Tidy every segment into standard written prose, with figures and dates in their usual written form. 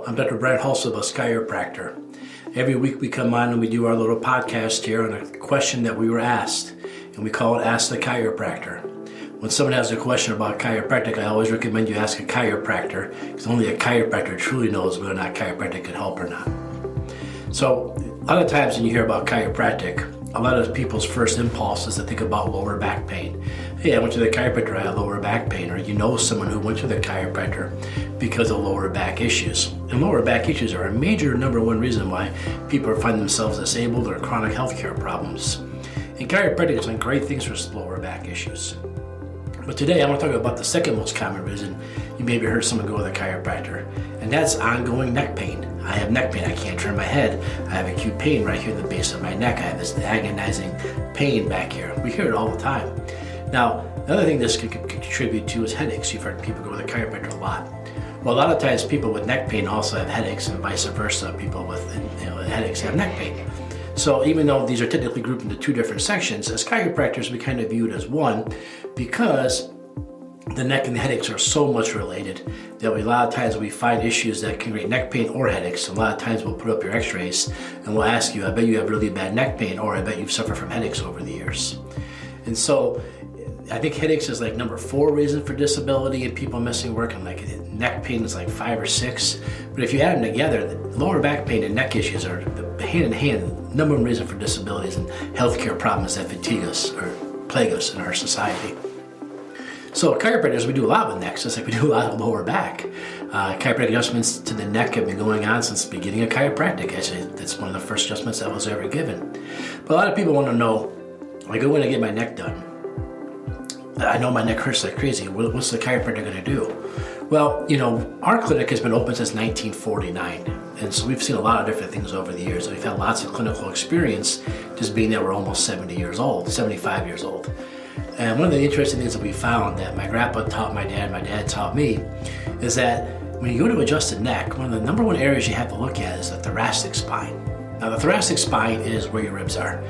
Hello, I'm Dr. Hulsebus, chiropractor. Every week we come on and we do our little podcast here on a question that we were asked, and we call it Ask the Chiropractor. When someone has a question about chiropractic, I always recommend you ask a chiropractor, because only a chiropractor truly knows whether or not chiropractic can help or not. So, a lot of times when you hear about chiropractic, a lot of people's first impulse is to think about lower back pain. Hey, I went to the chiropractor, I had lower back pain, or you know someone who went to the chiropractor because of lower back issues. And lower back issues are a major number one reason why people find themselves disabled or chronic health care problems. And chiropractic is doing great things for lower back issues. But today I want to talk about the second most common reason you maybe heard someone go to the chiropractor, and that's ongoing neck pain. I have neck pain, I can't turn my head, I have acute pain right here in the base of my neck, I have this agonizing pain back here. We hear it all the time. Now, the other thing this can contribute to is headaches. You've heard people go to the chiropractor a lot. Well, a lot of times people with neck pain also have headaches, and vice versa, people with headaches have neck pain. So even though these are technically grouped into two different sections, as chiropractors we kind of view it as one, because the neck and the headaches are so much related that a lot of times we find issues that can create neck pain or headaches. A lot of times we'll put up your x-rays and we'll ask you, I bet you have really bad neck pain, or I bet you've suffered from headaches over the years. And so I think headaches is like number 4 reason for disability and people missing work, and like neck pain is like 5 or 6. But if you add them together, the lower back pain and neck issues are hand in hand, number 1 reason for disabilities and healthcare problems that fatigue us or plague us in our society. So chiropractors, we do a lot with necks, just like we do a lot of lower back. Chiropractic adjustments to the neck have been going on since the beginning of chiropractic. Actually, that's one of the first adjustments that was ever given. But a lot of people want to know, I go in and get my neck done. I know my neck hurts like crazy. What's the chiropractor going to do? Well, our clinic has been open since 1949. And so we've seen a lot of different things over the years. We've had lots of clinical experience, just being that we're almost 70 years old, 75 years old. And one of the interesting things that we found that my grandpa taught my dad taught me, is that when you go to adjust the neck, one of the number 1 areas you have to look at is the thoracic spine. Now, the thoracic spine is where your ribs are.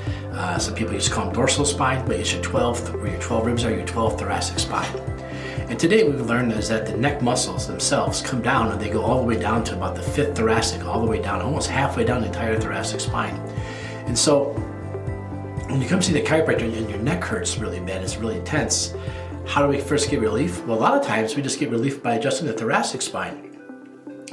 Some people used to call them dorsal spine, but it's where your 12 ribs are, your 12th thoracic spine. And today we've learned is that the neck muscles themselves come down and they go all the way down to about the 5th thoracic, all the way down, almost halfway down the entire thoracic spine. And so when you come see the chiropractor and your neck hurts really bad, it's really tense, how do we first get relief? Well, a lot of times we just get relief by adjusting the thoracic spine.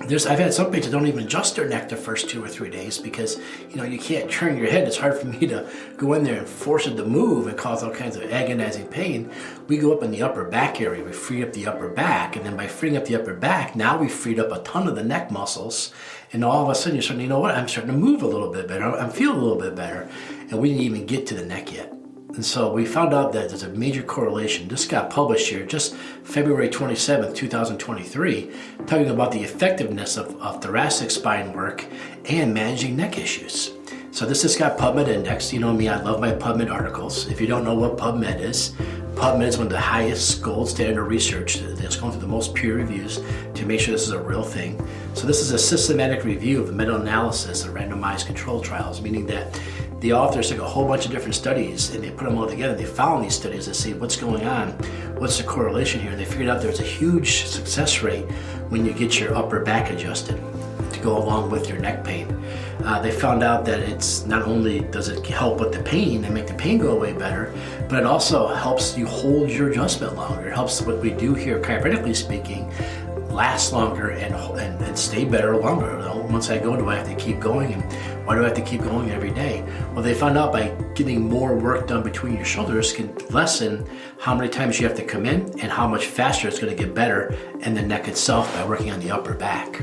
I've had some patients that don't even adjust their neck the first 2 or 3 days because, you can't turn your head. It's hard for me to go in there and force it to move and cause all kinds of agonizing pain. We go up in the upper back area. We free up the upper back. And then by freeing up the upper back, now we've freed up a ton of the neck muscles. And all of a sudden you're starting, I'm starting to move a little bit better. I'm feeling a little bit better. And we didn't even get to the neck yet. And so we found out that there's a major correlation. This got published here just February 27th, 2023, talking about the effectiveness of thoracic spine work and managing neck issues. So this just got PubMed indexed. You know me, I love my PubMed articles. If you don't know what PubMed is one of the highest gold standard research that's going through the most peer reviews to make sure this is a real thing. So this is a systematic review of the meta-analysis of randomized controlled trials, meaning that the authors took a whole bunch of different studies and they put them all together. They found these studies to see what's going on, what's the correlation here. And they figured out there's a huge success rate when you get your upper back adjusted to go along with your neck pain. They found out that it's not only does it help with the pain and make the pain go away better, but it also helps you hold your adjustment longer. It helps what we do here, chiropractically speaking, last longer and stay better longer. Once I go, do I have to keep going? And why do I have to keep going every day? Well, they found out by getting more work done between your shoulders can lessen how many times you have to come in and how much faster it's going to get better in the neck itself by working on the upper back.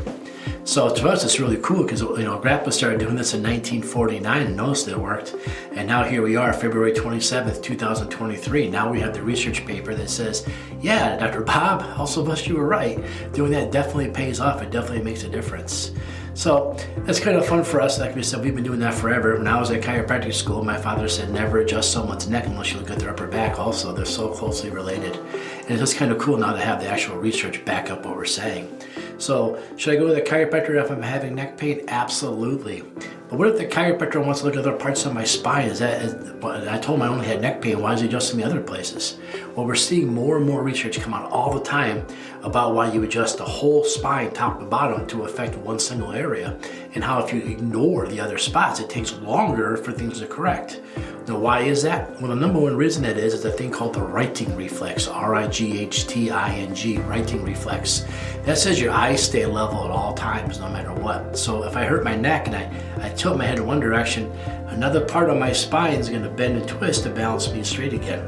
So to us, it's really cool because, Grandpa started doing this in 1949 and noticed that it worked. And now here we are, February 27th, 2023. Now we have the research paper that says, yeah, Dr. Bob Hulsebus, you were right. Doing that definitely pays off. It definitely makes a difference. So that's kind of fun for us. Like we said, we've been doing that forever. When I was at chiropractic school, my father said never adjust someone's neck unless you look at their upper back also. They're so closely related. And it's just kind of cool now to have the actual research back up what we're saying. So should I go to the chiropractor if I'm having neck pain? Absolutely. But what if the chiropractor wants to look at other parts of my spine? I told him I only had neck pain. Why is he adjusting me other places? Well, we're seeing more and more research come out all the time about why you adjust the whole spine, top to bottom, to affect one single area, and how if you ignore the other spots, it takes longer for things to correct. Now, why is that? Well, the number one reason that is a thing called the righting reflex, R-I-G-H-T-I-N-G, righting reflex. That says your eyes stay level at all times, no matter what. So if I hurt my neck and I tilt my head in one direction, another part of my spine is going to bend and twist to balance me straight again.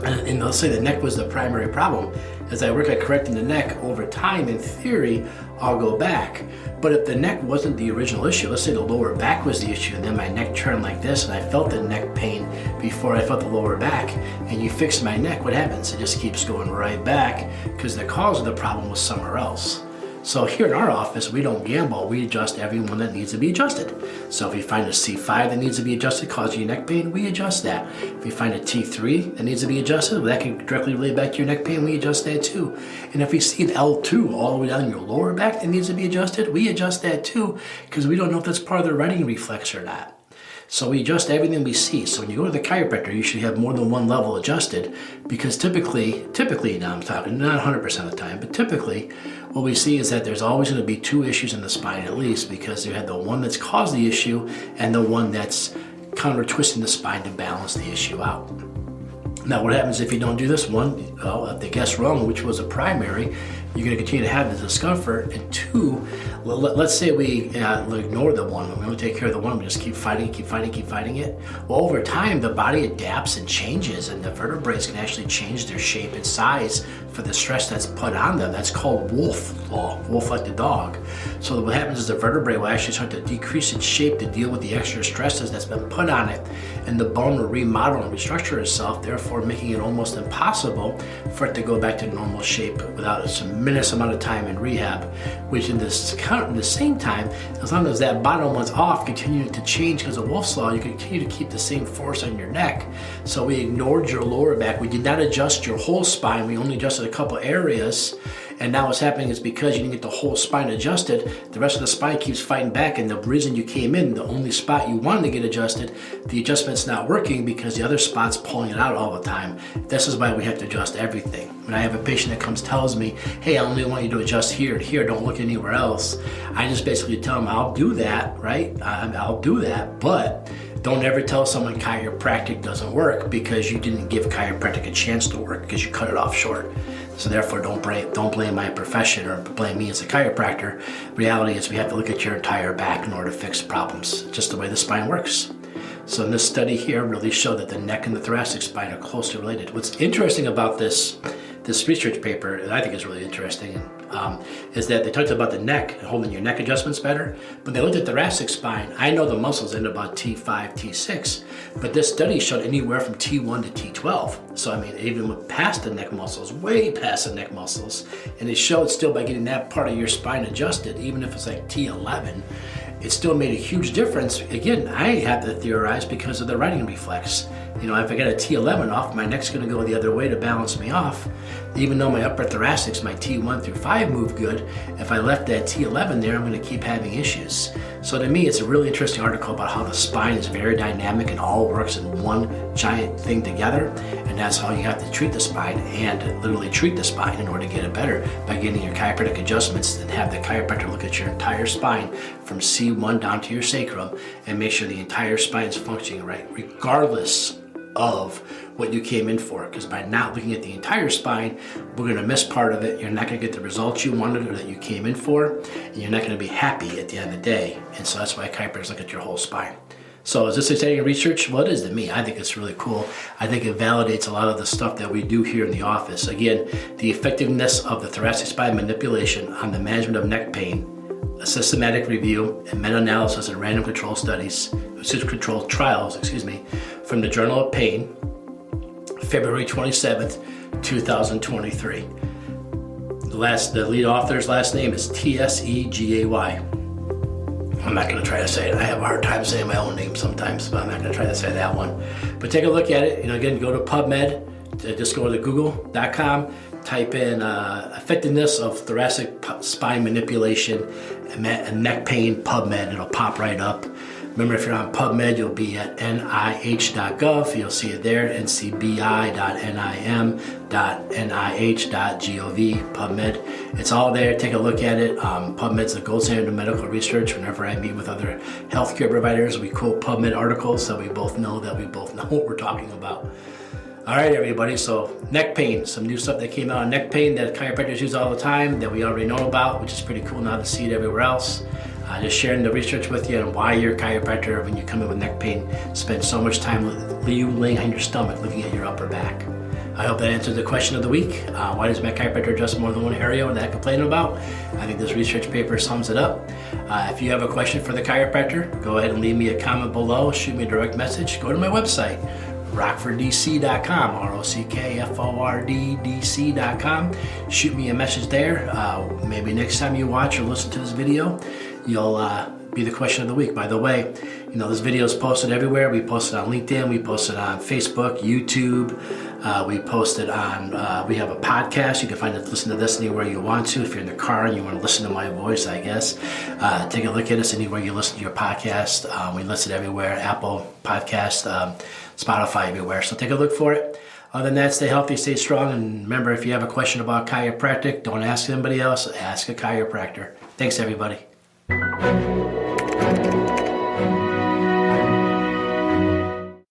And let's say the neck was the primary problem. As I work at correcting the neck over time, in theory, I'll go back. But if the neck wasn't the original issue, let's say the lower back was the issue, and then my neck turned like this, and I felt the neck pain before I felt the lower back, and you fix my neck, what happens? It just keeps going right back because the cause of the problem was somewhere else. So here in our office, we don't gamble. We adjust everyone that needs to be adjusted. So if we find a C5 that needs to be adjusted, causing you neck pain, we adjust that. If we find a T3 that needs to be adjusted, that can directly relate back to your neck pain, we adjust that too. And if we see an L2 all the way down your lower back that needs to be adjusted, we adjust that too, because we don't know if that's part of the righting reflex or not. So we adjust everything we see. So when you go to the chiropractor, you should have more than one level adjusted, because typically, now I'm talking not 100% of the time, but typically what we see is that there's always going to be two issues in the spine at least, because you have the one that's caused the issue and the one that's counter twisting the spine to balance the issue out. Now, what happens if you don't do this? One, well, if they guess wrong, which was a primary, you're going to continue to have the discomfort. And two, let's say we ignore the one. We don't take care of the one. We just keep fighting it. Well, over time, the body adapts and changes, and the vertebrae can actually change their shape and size for the stress that's put on them. That's called wolf law, wolf like the dog. So what happens is the vertebrae will actually start to decrease its shape to deal with the extra stresses that's been put on it, and the bone will remodel and restructure itself, therefore making it almost impossible for it to go back to normal shape without a tremendous amount of time in rehab, which in the same time, as long as that bottom one's off, continuing to change because of Wolf's Law, you continue to keep the same force on your neck. So we ignored your lower back. We did not adjust your whole spine. We only adjusted a couple areas. And now what's happening is because you didn't get the whole spine adjusted, the rest of the spine keeps fighting back, and the reason you came in, the only spot you wanted to get adjusted, the adjustment's not working because the other spot's pulling it out all the time. This is why we have to adjust everything. When I have a patient that comes tells me, hey, I only want you to adjust here and here, don't look anywhere else, I just basically tell them, I'll do that, right? I'll do that, but don't ever tell someone chiropractic doesn't work because you didn't give chiropractic a chance to work because you cut it off short. So therefore, don't blame my profession or blame me as a chiropractor. Reality is we have to look at your entire back in order to fix problems, just the way the spine works. So in this study here really showed that the neck and the thoracic spine are closely related. What's interesting about this research paper that I think is really interesting is that they talked about the neck, holding your neck adjustments better, but they looked at the thoracic spine. I know the muscles end about T5, T6, but this study showed anywhere from T1 to T12. So I mean, even went past the neck muscles, way past the neck muscles, and it showed still by getting that part of your spine adjusted, even if it's like T11, it still made a huge difference. Again, I have to theorize because of the righting reflex. You know, if I get a T11 off, my neck's going to go the other way to balance me off. Even though my upper thoracics, my T1 through 5 move good, if I left that T11 there, I'm going to keep having issues. So to me, it's a really interesting article about how the spine is very dynamic and all works in one giant thing together. And that's how you have to treat the spine, and literally treat the spine in order to get it better by getting your chiropractic adjustments, and have the chiropractor look at your entire spine from C1 down to your sacrum and make sure the entire spine is functioning right, regardless of what you came in for. Because by not looking at the entire spine, we're going to miss part of it. You're not going to get the results you wanted or that you came in for, and you're not going to be happy at the end of the day. And so that's why chiropractors look at your whole spine. So is this exciting research? Well, it is to me. I think it's really cool. I think it validates a lot of the stuff that we do here in the office. Again, the effectiveness of the thoracic spine manipulation on the management of neck pain, a systematic review and meta-analysis and random control trials, from the Journal of Pain, February 27th, 2023. The lead author's last name is Tsegay. I'm not going to try to say it. I have a hard time saying my own name sometimes, but I'm not going to try to say that one. But take a look at it. Again, go to PubMed. Just go to google.com, type in effectiveness of thoracic spine manipulation and neck pain PubMed. It'll pop right up. Remember, if you're on PubMed, you'll be at nih.gov. You'll see it there, ncbi.nim.nih.gov, PubMed. It's all there. Take a look at it. PubMed's the gold standard of medical research. Whenever I meet with other healthcare providers, we quote PubMed articles so we both know what we're talking about. All right, everybody, so neck pain, some new stuff that came out on neck pain that chiropractors use all the time that we already know about, which is pretty cool now to see it everywhere else. Just sharing the research with you and why your chiropractor, when you come in with neck pain, spends so much time with you laying on your stomach looking at your upper back. I hope that answered the question of the week. Why does my chiropractor adjust more than one area that I complain about? I think this research paper sums it up. If you have a question for the chiropractor, go ahead and leave me a comment below, shoot me a direct message, go to my website, rockforddc.com, ROCKFORDDC.com. Shoot me a message there. Maybe next time you watch or listen to this video, you'll be the question of the week. By the way, this video is posted everywhere. We posted on LinkedIn, we posted on Facebook, YouTube, we posted on, we have a podcast. You can listen to this anywhere you want to. If you're in the car and you want to listen to my voice, I guess, take a look at us anywhere you listen to your podcast. We listen everywhere, Apple Podcast, Spotify, everywhere. So take a look for it. Other than that, stay healthy, stay strong, and remember, if you have a question about chiropractic, don't ask anybody else, ask a chiropractor. Thanks, everybody.